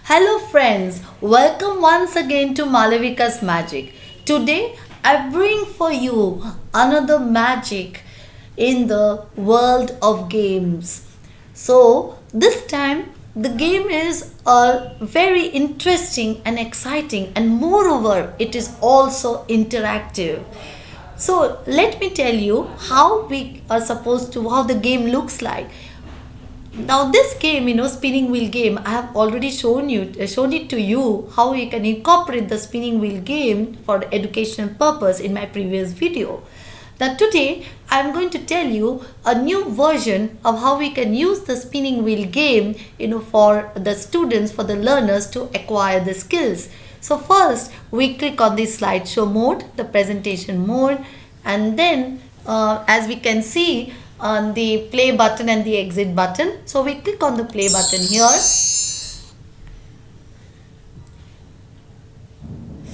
Hello friends, welcome once again to Malavika's Magic. Today I bring for you another magic in the world of games. So this time the game is very interesting and exciting, and moreover it is also interactive. So let me tell you how the game looks like. Now this game, spinning wheel game, I have already shown it to you how you can incorporate the spinning wheel game for educational purpose in my previous video. Now today I am going to tell you a new version of how we can use the spinning wheel game, for the students, for the learners to acquire the skills. So first we click on the slideshow mode, the presentation mode, and then as we can see on the play button and the exit button. So we click on the play button here.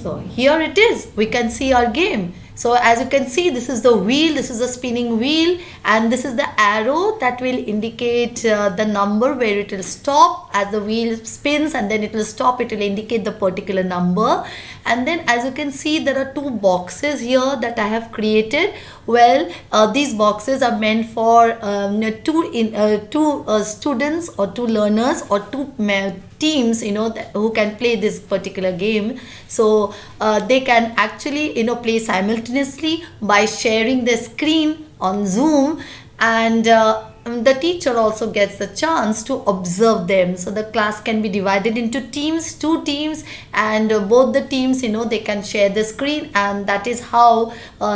So here it is, we can see our game. So as you can see, this is the wheel, this is the spinning wheel, and this is the arrow that will indicate the number where it will stop. As the wheel spins and then it will stop, it will indicate the particular number. And then as you can see, there are two boxes here that I have created. Well, these boxes are meant for two students or two learners or two teams, who can play this particular game. So they can actually play simultaneously by sharing the screen on Zoom, and the teacher also gets the chance to observe them. So the class can be divided into two teams, and both the teams, they can share the screen, and that is how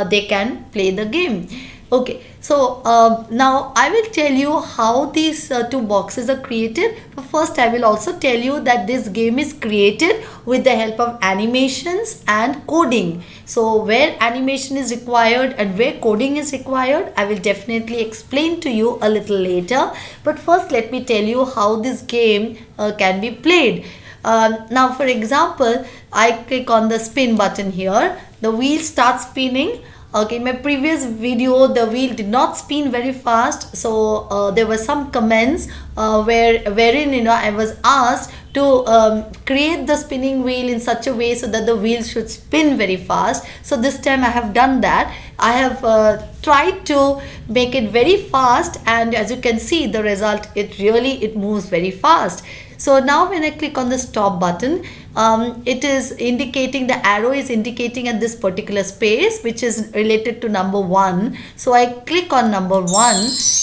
they can play the game. Okay, so now I will tell you how these two boxes are created. First, I will also tell you that this game is created with the help of animations and coding. So where animation is required and where coding is required, I will definitely explain to you a little later. But first, let me tell you how this game can be played. Now, for example, I click on the spin button here. The wheel starts spinning. Okay, in my previous video the wheel did not spin very fast, so there were some comments wherein I was asked to create the spinning wheel in such a way so that the wheel should spin very fast. So this time I have done that. I have tried to make it very fast, and as you can see the result, it moves very fast. So now when I click on the stop button, it is indicating, the arrow is indicating at this particular space which is related to number 1. So I click on number 1,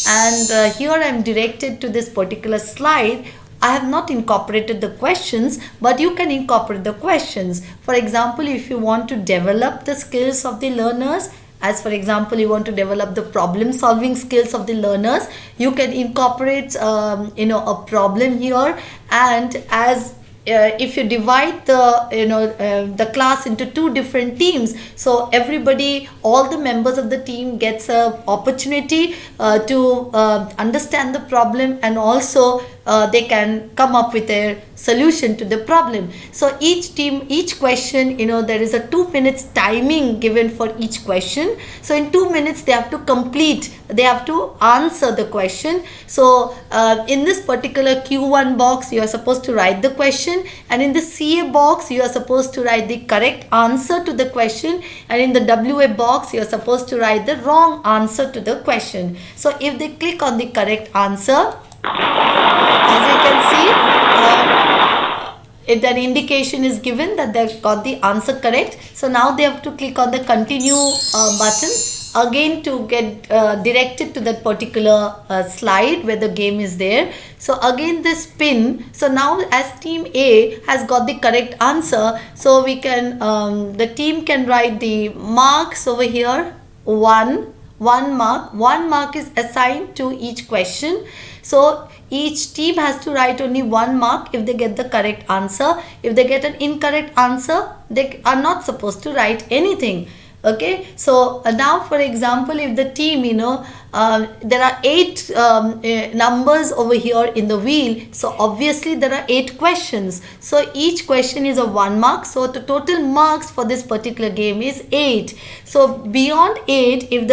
and here I am directed to this particular slide. I have not incorporated the questions, but you can incorporate the questions. For example, if you want to develop the skills of the learners, as for example you want to develop the problem solving skills of the learners, you can incorporate a problem here. And as if you divide the class into two different teams, so everybody, all the members of the team gets a opportunity to understand the problem, and also they can come up with a solution to the problem. So each team, each question, there is a 2 minutes timing given for each question. So in 2 minutes they have to answer the question. So in this particular Q1 box you are supposed to write the question, and in the CA box you are supposed to write the correct answer to the question, and in the WA box you are supposed to write the wrong answer to the question. So if they click on the correct answer, as you can see, an indication is given that they got the answer correct. So now they have to click on the continue button again to get directed to that particular slide where the game is there. So again this spin. So now as team A has got the correct answer, so we can the team can write the marks over here. One mark is assigned to each question. So each team has to write only 1 mark if they get the correct answer. If they get an incorrect answer, they are not supposed to write anything. Okay, so now for example, if the team there are 8 numbers over here in the wheel, so obviously there are 8 questions. So each question is a 1 mark, so the total marks for this particular game is 8. So beyond 8, if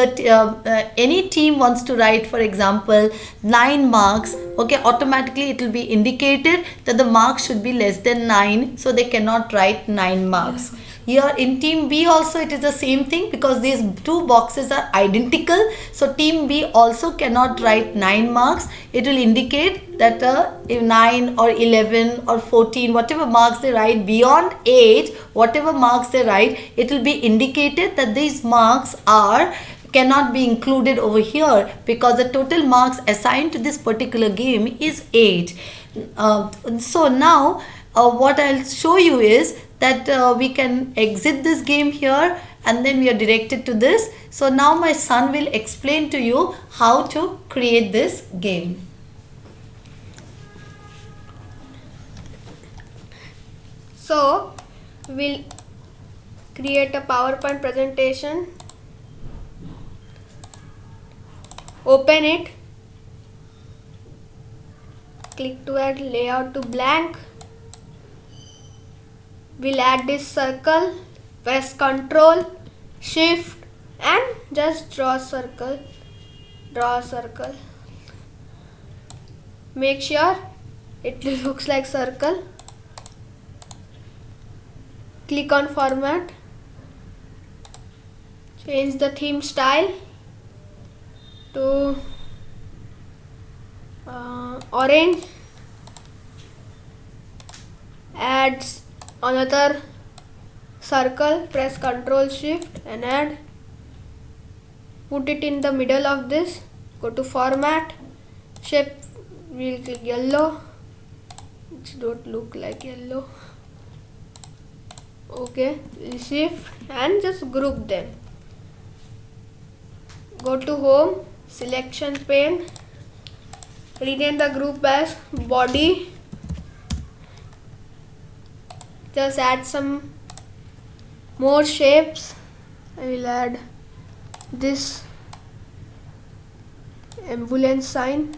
any team wants to write, for example, 9 marks, okay, automatically it will be indicated that the marks should be less than 9, so they cannot write 9 marks. Here in team B also it is the same thing, because these two boxes are identical, so team B also cannot write 9 marks. It will indicate that if 9 or 11 or 14, whatever marks they write, beyond 8, whatever marks they write, it will be indicated that these marks cannot be included over here, because the total marks assigned to this particular game is 8. So now what I'll show you is that we can exit this game here, and then we are directed to this. So now my son will explain to you how to create this game. So we'll create a PowerPoint presentation, open it, click to add layout to blank. We'll add this circle, press Ctrl, Shift and just draw a circle. Make sure it looks like circle. Click on format, change the theme style to orange, add another circle, press Ctrl Shift and add, put it in the middle of this, go to format, shape, we'll click yellow, it don't look like yellow, okay, shift and just group them. Go to home, selection pane, rename the group as body, just add some more shapes. I will add this ambulance sign,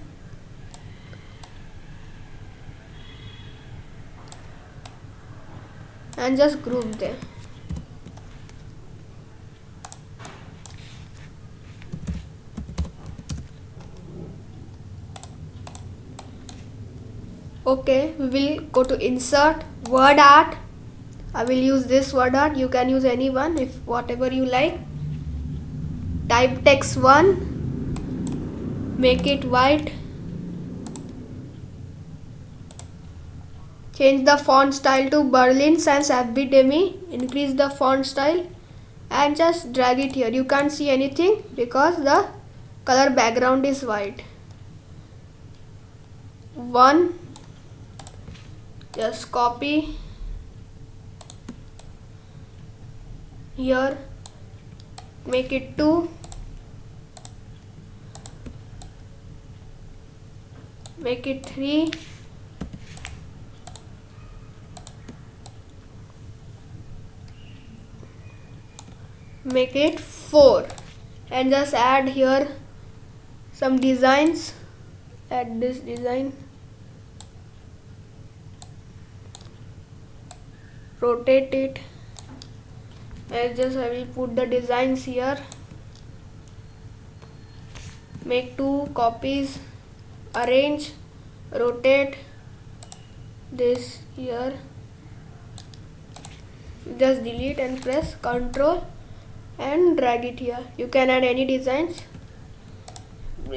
and just group them. Okay, we will go to insert, word art. I will use this word art, you can use any one, if whatever you like. Type text 1, make it white, change the font style to Berlin Sans FB Demi, increase the font style and just drag it here. You can't see anything because the color background is white. 1, just copy here, make it 2, make it 3, make it 4, and just add here some designs. Add this design, rotate it, and I will put the designs here. Make 2 copies, arrange, rotate this here, just delete and press Ctrl and drag it here. You can add any designs.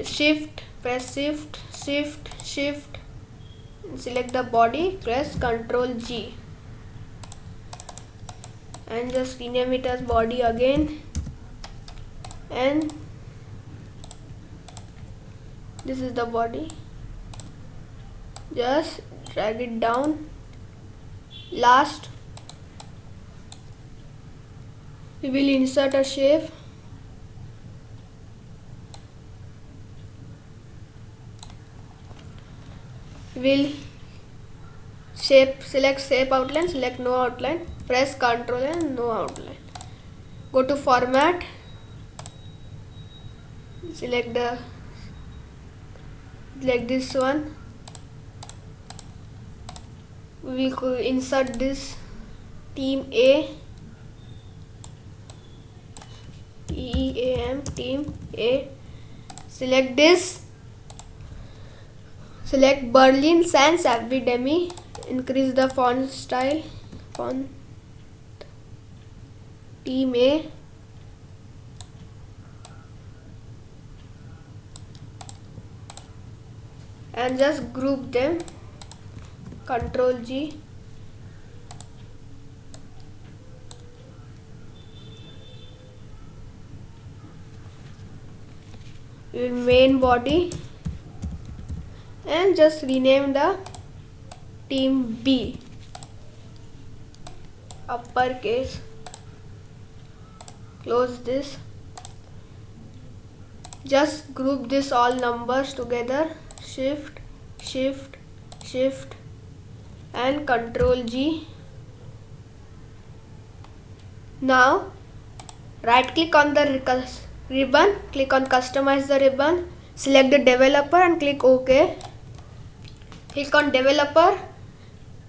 Shift, press shift, and select the body, press Ctrl G and just rename it as body again, and this is the body. Just drag it down. Last, we will insert a shape. We'll select shape outline, select no outline, press Ctrl and no outline. Go to format, select the like this one. We could insert this team A, TEAM, team A. Select this, select Berlin Sans Academy, increase the font style, font team A. And just group them, Control G. Your main body, and just rename the team B, uppercase. Close this. Just group this all numbers together, shift, shift, shift, and Control G. Now right click on the ribbon, click on customize the ribbon, select the developer and click OK. Click on developer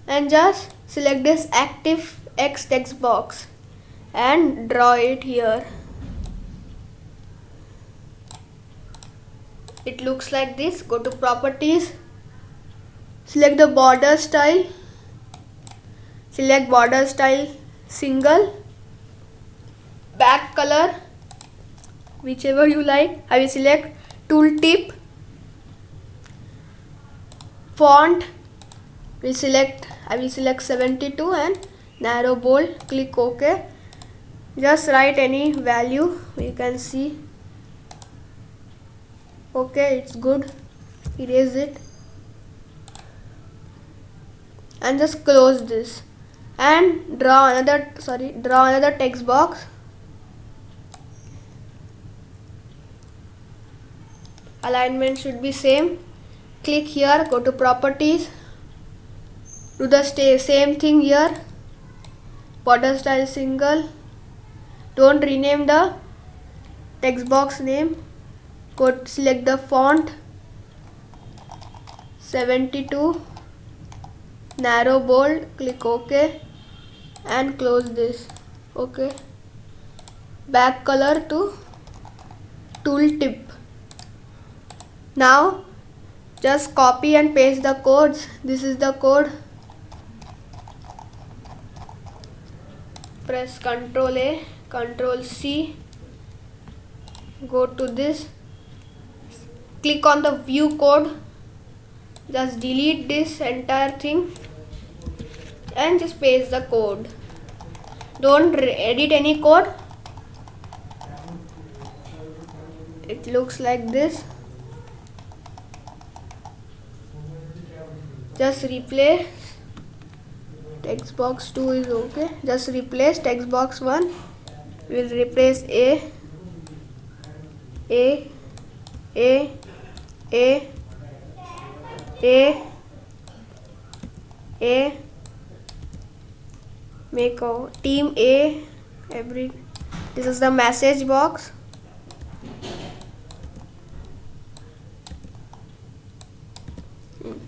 and just select this active X text box and draw it here. It looks like this. Go to properties, select the border style, select border style single, back color whichever you like. I will select tooltip, font I will select 72 and narrow bold. Click OK. Just write any value you can see. Okay, it's good. Erase it and just close this and draw another text box. Alignment should be same. Click here, go to properties, do the same thing here. Border style single. Don't rename the text box name. Go select the font 72, narrow bold. Click OK and close this. OK. Back color to tooltip. Now just copy and paste the codes. This is the code. Press Ctrl A, Ctrl C. Go to this. Click on the view code. Just delete this entire thing and just paste the code. Don't edit any code. It looks like this. Just replace text box 2 is okay. Just replace text box 1. We'll replace A, A, A, A, A, A. Make a team A. This is the message box.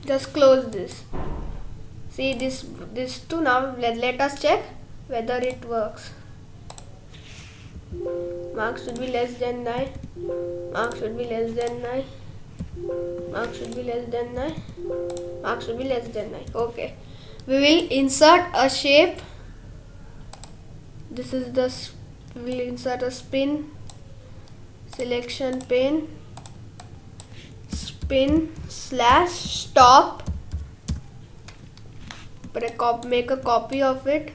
Just close this. See this two. Now let us check whether it works. Marks should be less than 9. Marks should be less than 9. Marks should be less than 9. Marks should be less than 9. Okay. We will insert a shape. This is the we will insert a spin. Selection pane. Spin / stop. Make a copy of it.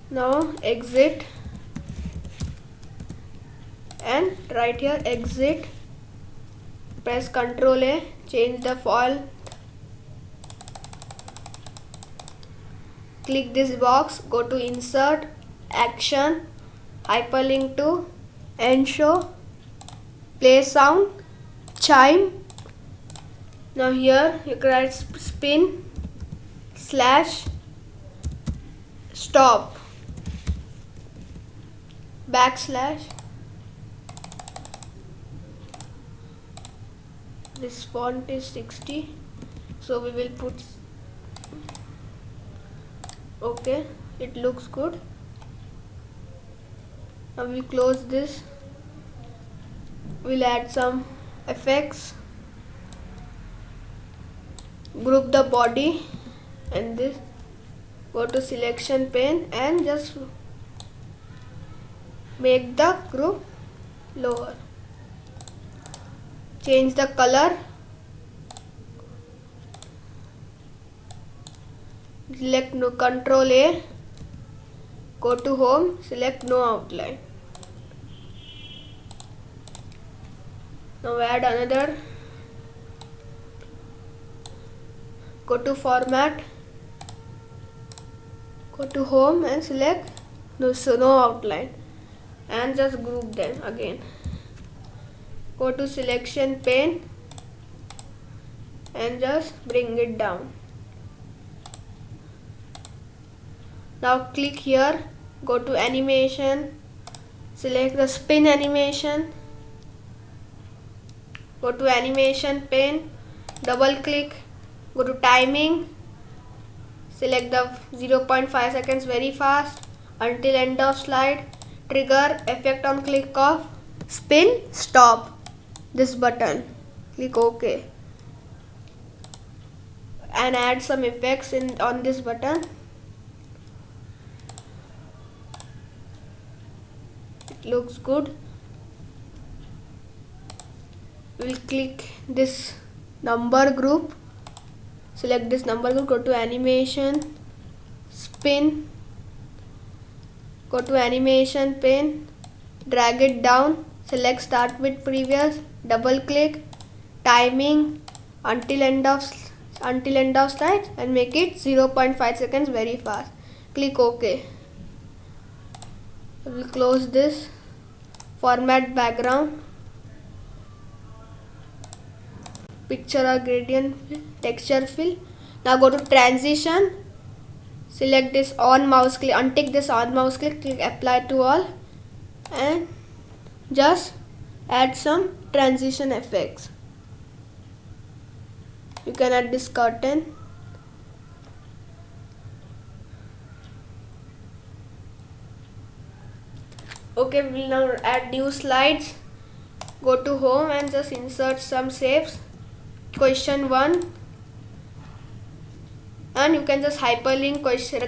Now exit and right here exit. Press Ctrl A, change the font. Click this box, go to insert, action, hyperlink to end show, play sound, chime. Now here you can write spin / stop, / this font is 60, so we will put okay. It looks good. Now we close this. We'll add some effects, group the body, and this, go to selection pane and just make the group lower. Change the color, select no, Control A, go to home, select no outline. Now add another, go to format, go to home and select no outline, and just group them again. Go to selection pane and just bring it down. Now click here, go to animation, select the spin animation, go to animation pane, double click, go to timing, select the 0.5 seconds very fast until end of slide, trigger effect on click of spin stop this button, click OK, and add some effects on this button. It looks good. We'll click this number group, select this number group, go to animation, spin, go to animation pane, drag it down, select start with previous, double click, timing until end of slide and make it 0.5 seconds very fast. Click OK. We'll close this, format background, picture or gradient, texture fill. Now go to transition, select this on mouse click, untick this on mouse click, click apply to all, and just add some transition effects. You can add this curtain. Okay, we'll now add new slides. Go to home and just insert some shapes. Question 1, and you can just hyperlink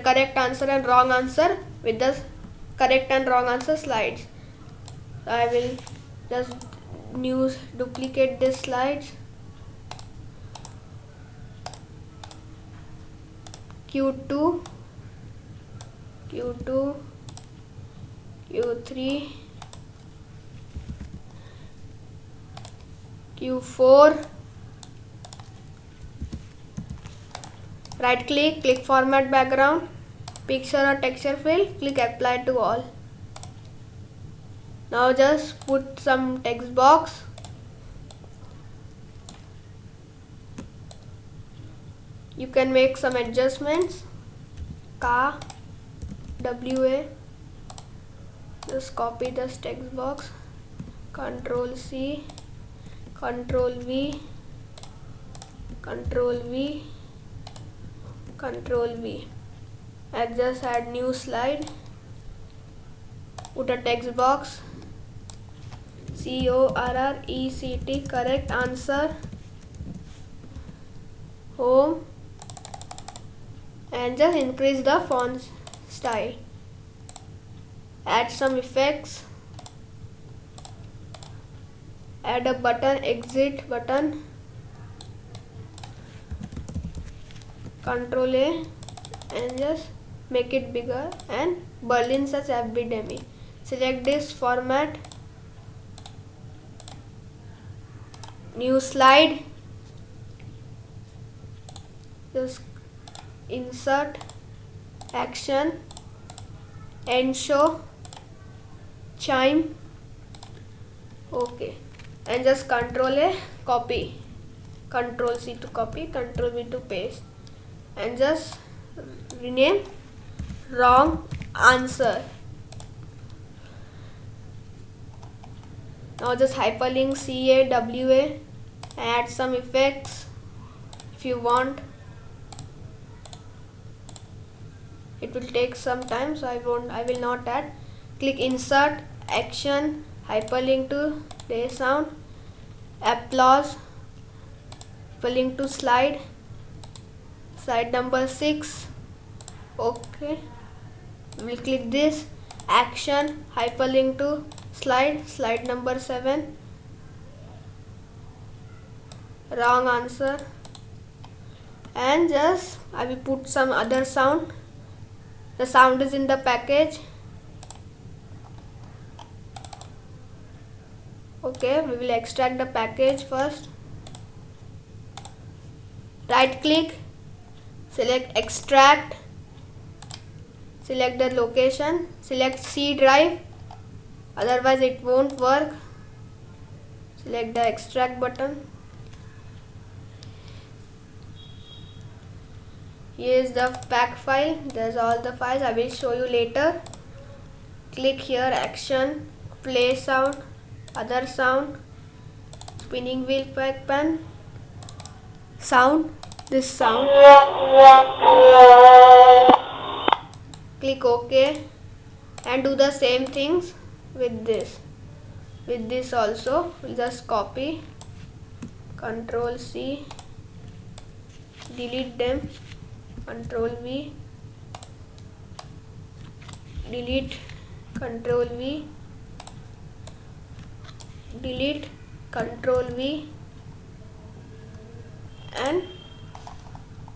correct answer and wrong answer with the correct and wrong answer slides. I will just duplicate this slides. Q2, Q2, Q3, Q4. Right click, click format background, picture or texture fill, click apply to all. Now just put some text box. You can make some adjustments. WA. Just copy this text box. Control C, Control V, Control V, Control V. And just add new slide. Put a text box. CORRECT, correct answer. Home. And just increase the font style. Add some effects. Add a button, exit button. Control A and just make it bigger, and Berlin such epidemic. Select this format. New slide. Just insert, action, end show, chime. Okay, and just Control A, copy, Control C to copy, Control V to paste, and just rename wrong answer. Now just hyperlink CAWA Add some effects if you want. It will take some time, so I will not add. Click insert, action, hyperlink to play sound, applause, hyperlink to slide number 6. Okay, we'll click this, action, hyperlink to slide number 7. Wrong answer. And just I will put some other sound. The sound is in the package. Okay, we will extract the package first. Right click, select extract, select the location, select C drive, otherwise it won't work. Select the extract button. Here is the pack file. There's all the files. I will show you later. Click here, action, play sound, other sound, spinning wheel pack pen, sound, this sound. Click OK and do the same things with this. With this also, we'll just copy, Control C, delete them, Control V, delete, Control V, delete, Control V, and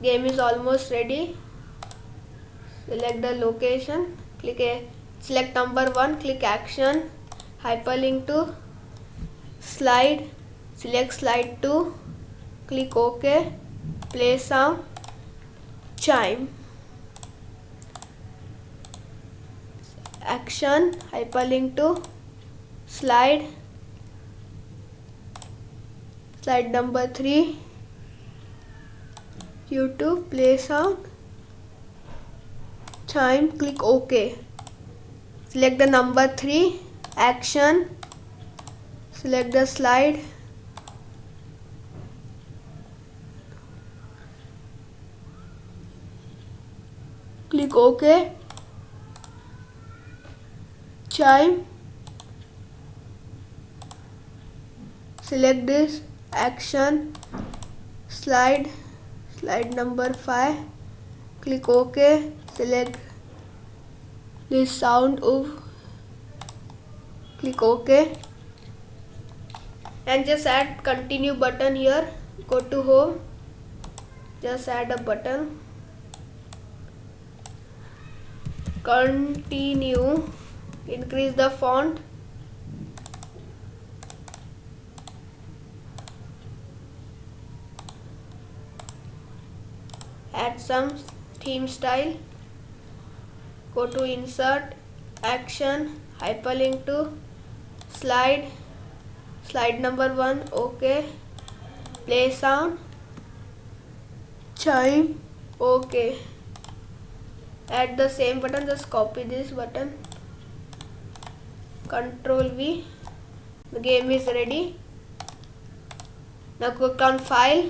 game is almost ready. Select the location, select number 1, click action, hyperlink to slide, select slide 2, click OK, play sound, chime, action, hyperlink to slide number 3, YouTube, play sound, chime, click OK. Select the number 3, action, select the slide, click OK, chime, select this, action, slide number 5, click OK, select this sound of, click OK, and just add continue button here. Go to home, just add a button, continue, increase the font, add some theme style, go to insert, action, hyperlink to slide number 1, OK, play sound, chime, OK. Add the same button, just copy this button, Control V, the game is ready. Now click on file,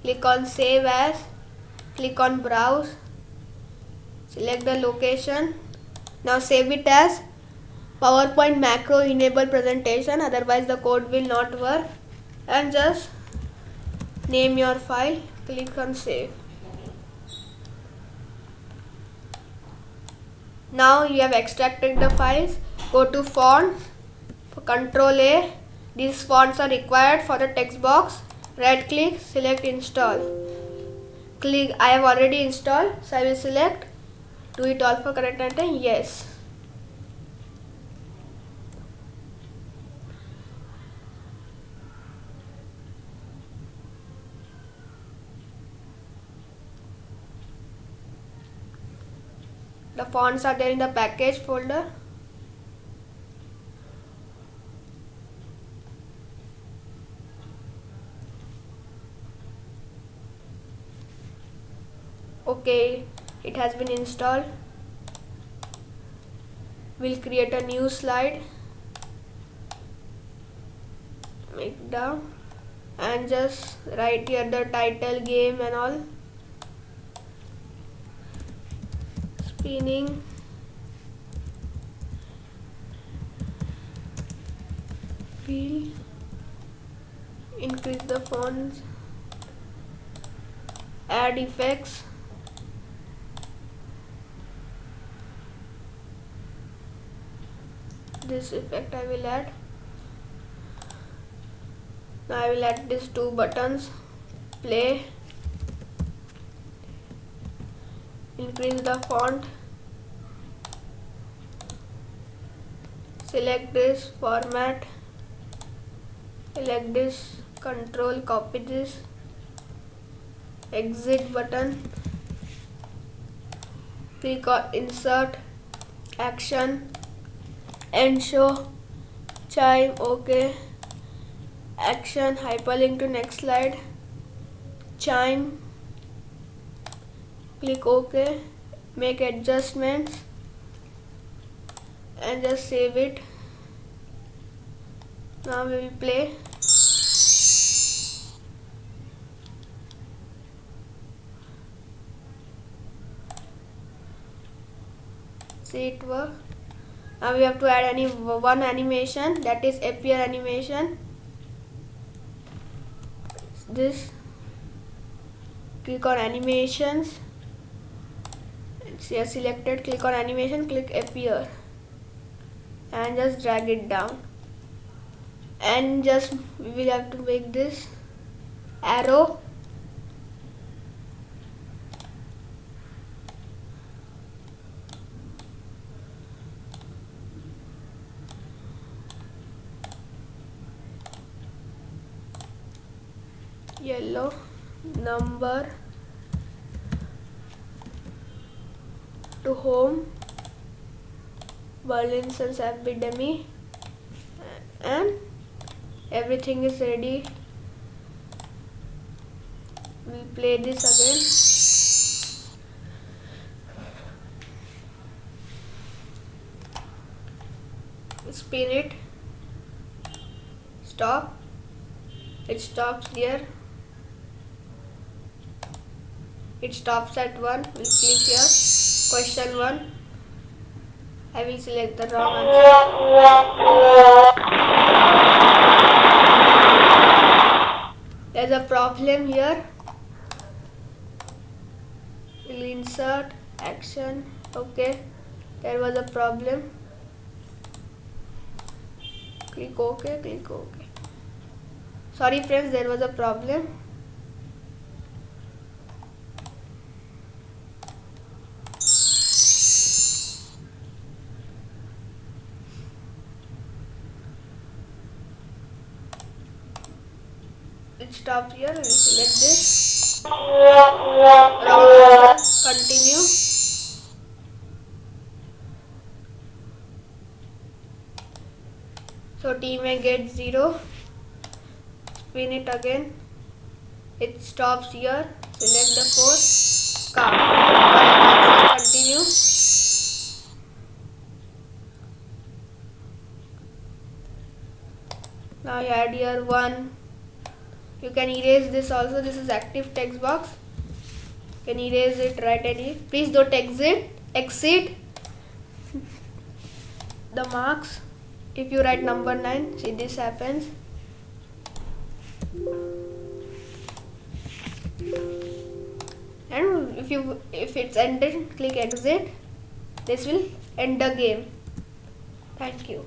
click on save as, click on browse, select the location. Now save it as PowerPoint macro enable presentation, otherwise the code will not work, and just name your file, click on save. Now you have extracted the files. Go to fonts, Control A, these fonts are required for the text box. Right click, select install. Click, I have already installed, so I will select, do it all for correct and yes. The fonts are there in the package folder. Okay, it has been installed. We'll create a new slide. Make down. and just write here the title, game and all. Spinning wheel, increase the fonts, add effects, this effect I will add. Now I will add these two buttons, play, increase the font, select this format, select this, control, copy this, exit button, click on insert, action, end show, chime, OK, action, hyperlink to next slide, chime, click OK, make adjustments and just save it. Now we will play. See, it work. Now we have to add one animation, that is appear animation. This, click on animations, see selected, click on animation, click appear and just drag it down, and just we will have to make this arrow, yellow, number to home, Berlinson's epidemic, and everything is ready. We'll play this again. Spin it, stop, it stops here, it stops at 1, we'll click here, question 1, I will select the wrong answer. There's a problem here, we'll insert, action, OK, there was a problem, click OK, click OK. Sorry friends, there was a problem. It stops here, we'll select this. Wrong answer, continue. So team A gets 0. Spin it again. It stops here. Select the 4. Count. Continue. Now you add here 1. You can erase this also. This is active text box. You can erase it, write any. Please don't exceed the marks. If you write number 9, see this happens. And if it's ended, click exit. This will end the game. Thank you.